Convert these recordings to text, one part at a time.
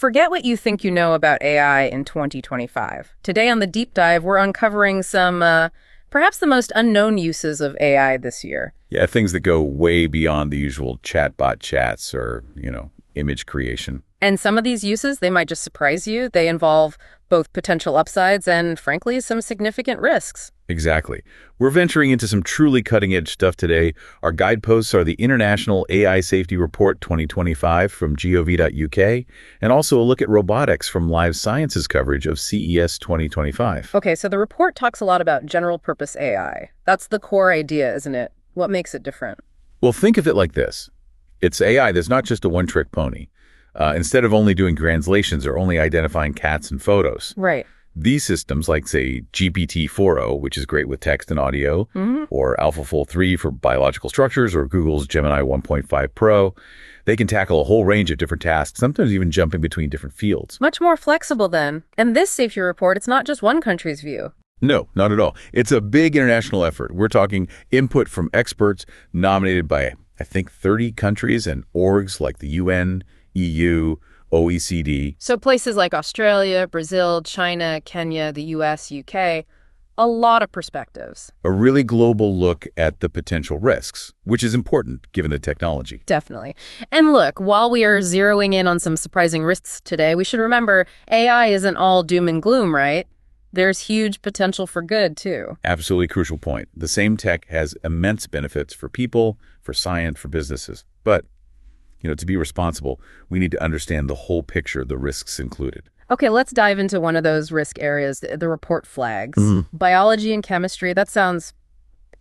Forget what you think you know about AI in 2025. Today on the Deep Dive, we're uncovering some, perhaps the most unknown uses of AI this year. Yeah, things that go way beyond the usual chatbot chats or, image creation. And some of these uses, they might just surprise you. They involve both potential upsides and, frankly, some significant risks. Exactly. We're venturing into some truly cutting-edge stuff today. Our guideposts are the International AI Safety Report 2025 from gov.uk, and also a look at robotics from Live Sciences coverage of CES 2025. Okay, so the report talks a lot about general-purpose AI. That's the core idea, isn't it? What makes it different? Well, think of it like this. It's AI that's not just a one-trick pony. Instead of only doing translations or only identifying cats and photos. Right. These systems, like, say, GPT-40, which is great with text and audio, or AlphaFold 3 for biological structures, or Google's Gemini 1.5 Pro, they can tackle a whole range of different tasks, sometimes even jumping between different fields. Much more flexible, then. And this safety report, it's not just one country's view. No, not at all. It's a big international effort. We're talking input from experts nominated by, I think, 30 countries and orgs like the UN, EU, OECD. So places like Australia, Brazil, China, Kenya, the US, UK, a lot of perspectives. A really global look at the potential risks, which is important given the technology. Definitely. And look, while we are zeroing in on some surprising risks today, we should remember AI isn't all doom and gloom, right? There's huge potential for good, too. Absolutely crucial point. The same tech has immense benefits for people, for science, for businesses. But to be responsible, we need to understand the whole picture, the risks included. Okay, let's dive into one of those risk areas, the report flags. Biology and chemistry, that sounds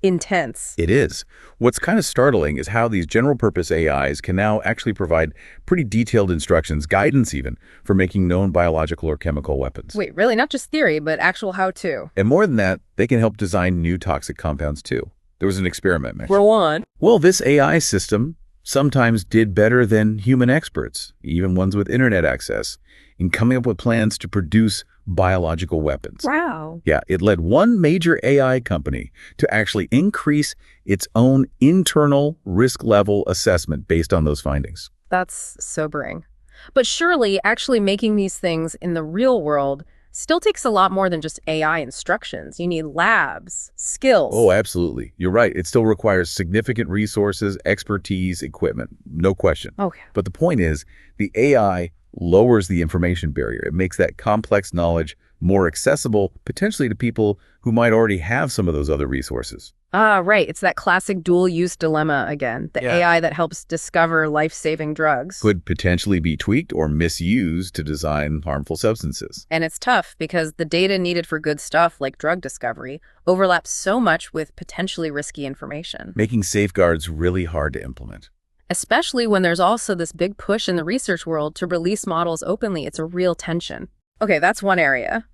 intense. It is. What's kind of startling is how these general-purpose AIs can now actually provide pretty detailed instructions, guidance even, for making known biological or chemical weapons. Wait, really? Not just theory, but actual how-to? And more than that, they can help design new toxic compounds, too. There was an experiment mentioned. For one? Well, this AI system sometimes did better than human experts, even ones with internet access, in coming up with plans to produce biological weapons. Wow. Yeah, it led one major AI company to actually increase its own internal risk level assessment based on those findings. That's sobering. But surely actually making these things in the real world still takes a lot more than just AI instructions. You need labs, skills. Oh, absolutely. You're right. It still requires significant resources, expertise, equipment. No question. Okay. But the point is, the AI lowers the information barrier. It makes that complex knowledge more accessible, potentially to people who might already have some of those other resources. Ah, right. It's that classic dual-use dilemma again. The AI that helps discover life-saving drugs Could potentially be tweaked or misused to design harmful substances. And it's tough because the data needed for good stuff like drug discovery overlaps so much with potentially risky information. Making safeguards really hard to implement. Especially when there's also this big push in the research world to release models openly. It's a real tension. Okay, that's one area.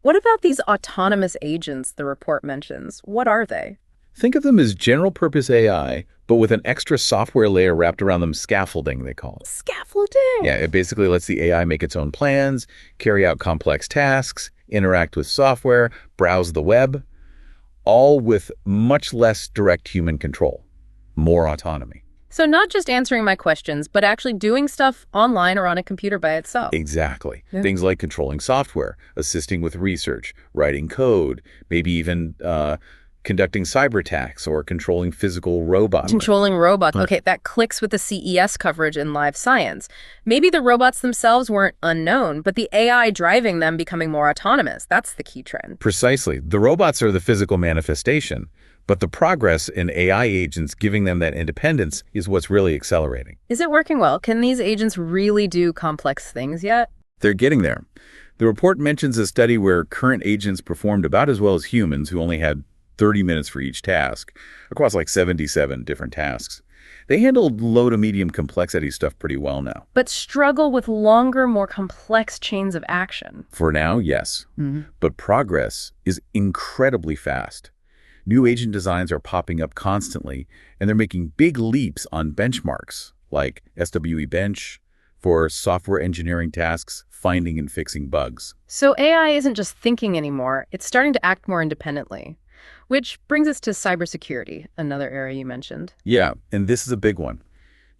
What about these autonomous agents the report mentions? What are they? Think of them as general-purpose AI, but with an extra software layer wrapped around them, scaffolding, they call it. Scaffolding? Yeah, it basically lets the AI make its own plans, carry out complex tasks, interact with software, browse the web, all with much less direct human control, more autonomy. So not just answering my questions, but actually doing stuff online or on a computer by itself. Exactly. Yeah. Things like controlling software, assisting with research, writing code, maybe even conducting cyber attacks or controlling physical robots. Controlling robots. Okay, that clicks with the CES coverage in Live Science. Maybe the robots themselves weren't unknown, but the AI driving them becoming more autonomous. That's the key trend. Precisely. The robots are the physical manifestation, but the progress in AI agents giving them that independence is what's really accelerating. Is it working well? Can these agents really do complex things yet? They're getting there. The report mentions a study where current agents performed about as well as humans who only had 30 minutes for each task, across like 77 different tasks. They handled low to medium complexity stuff pretty well now. But struggle with longer, more complex chains of action. For now, yes. But progress is incredibly fast. New agent designs are popping up constantly, and they're making big leaps on benchmarks, like SWE Bench for software engineering tasks, finding and fixing bugs. So AI isn't just thinking anymore, it's starting to act more independently. Which brings us to cybersecurity, another area you mentioned. Yeah, and this is a big one.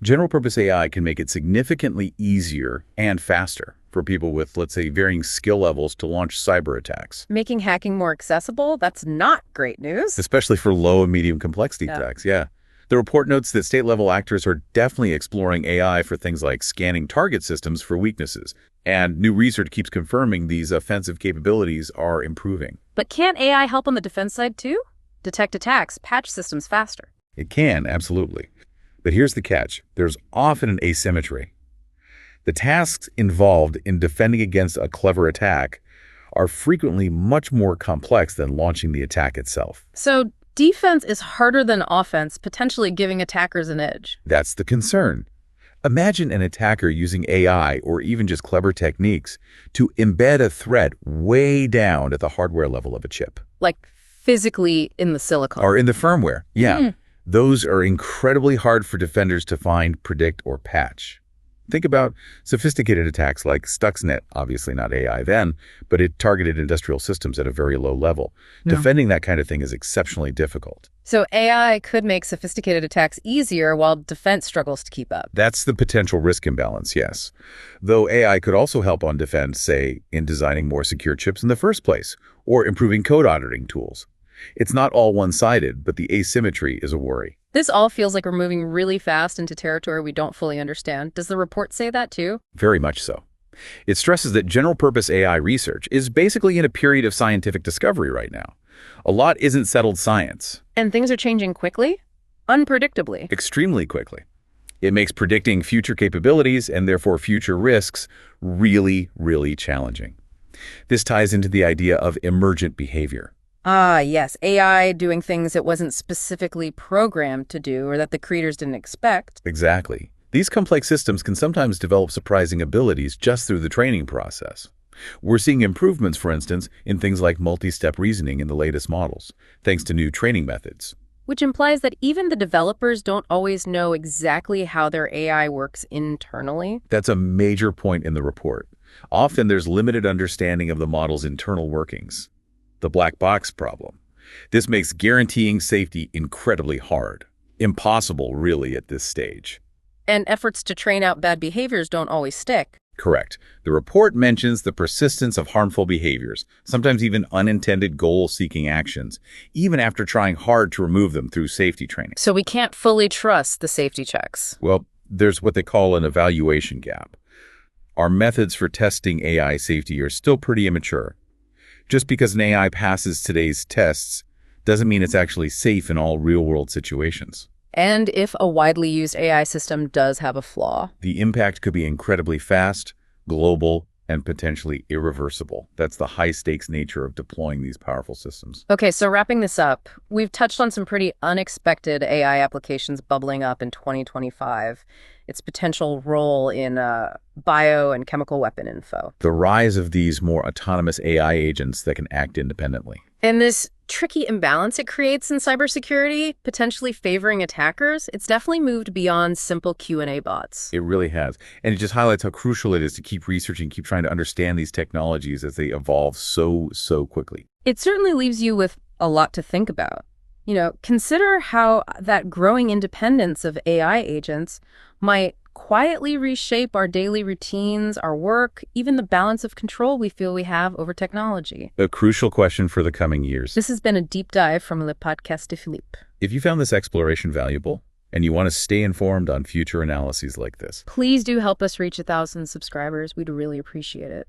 General-purpose AI can make it significantly easier and faster for people with, let's say, varying skill levels to launch cyber attacks. Making hacking more accessible? That's not great news. Especially for low and medium complexity Yeah. attacks, yeah. The report notes that state-level actors are definitely exploring AI for things like scanning target systems for weaknesses. And new research keeps confirming these offensive capabilities are improving. But can't AI help on the defense side too? Detect attacks, patch systems faster. It can, absolutely. But here's the catch. There's often an asymmetry. The tasks involved in defending against a clever attack are frequently much more complex than launching the attack itself. So defense is harder than offense, potentially giving attackers an edge. That's the concern. Imagine an attacker using AI or even just clever techniques to embed a threat way down at the hardware level of a chip. Like physically in the silicon. Or in the firmware. Yeah. Those are incredibly hard for defenders to find, predict, or patch. Think about sophisticated attacks like Stuxnet, obviously not AI then, but it targeted industrial systems at a very low level. Yeah. Defending that kind of thing is exceptionally difficult. So AI could make sophisticated attacks easier while defense struggles to keep up. That's the potential risk imbalance, yes. Though AI could also help on defense, say, in designing more secure chips in the first place, or improving code auditing tools. It's not all one-sided, but the asymmetry is a worry. This all feels like we're moving really fast into territory we don't fully understand. Does the report say that too? Very much so. It stresses that general-purpose AI research is basically in a period of scientific discovery right now. A lot isn't settled science. And things are changing quickly? Unpredictably. Extremely quickly. It makes predicting future capabilities and therefore future risks really, really challenging. This ties into the idea of emergent behavior. Ah, yes. AI doing things it wasn't specifically programmed to do or that the creators didn't expect. Exactly. These complex systems can sometimes develop surprising abilities just through the training process. We're seeing improvements, for instance, in things like multi-step reasoning in the latest models, thanks to new training methods. Which implies that even the developers don't always know exactly how their AI works internally. That's a major point in the report. Often there's limited understanding of the model's internal workings. The black box problem. This makes guaranteeing safety incredibly hard. Impossible, really, at this stage. And efforts to train out bad behaviors don't always stick. Correct. The report mentions the persistence of harmful behaviors, sometimes even unintended goal-seeking actions, even after trying hard to remove them through safety training. So we can't fully trust the safety checks. Well, there's what they call an evaluation gap. Our methods for testing AI safety are still pretty immature. Just because an AI passes today's tests doesn't mean it's actually safe in all real-world situations. And if a widely used AI system does have a flaw, the impact could be incredibly fast, global, and potentially irreversible. That's the high-stakes nature of deploying these powerful systems. Okay, so wrapping this up, we've touched on some pretty unexpected AI applications bubbling up in 2025. Its potential role in bio and chemical weapon info. The rise of these more autonomous AI agents that can act independently. And this tricky imbalance it creates in cybersecurity, potentially favoring attackers, it's definitely moved beyond simple Q&A bots. It really has. And it just highlights how crucial it is to keep researching, keep trying to understand these technologies as they evolve so quickly. It certainly leaves you with a lot to think about. You know, consider how that growing independence of AI agents might quietly reshape our daily routines, our work, even the balance of control we feel we have over technology. A crucial question for the coming years. This has been a deep dive from Le Podcast de Philippe. If you found this exploration valuable and you want to stay informed on future analyses like this, please do help us reach 1,000 subscribers. We'd really appreciate it.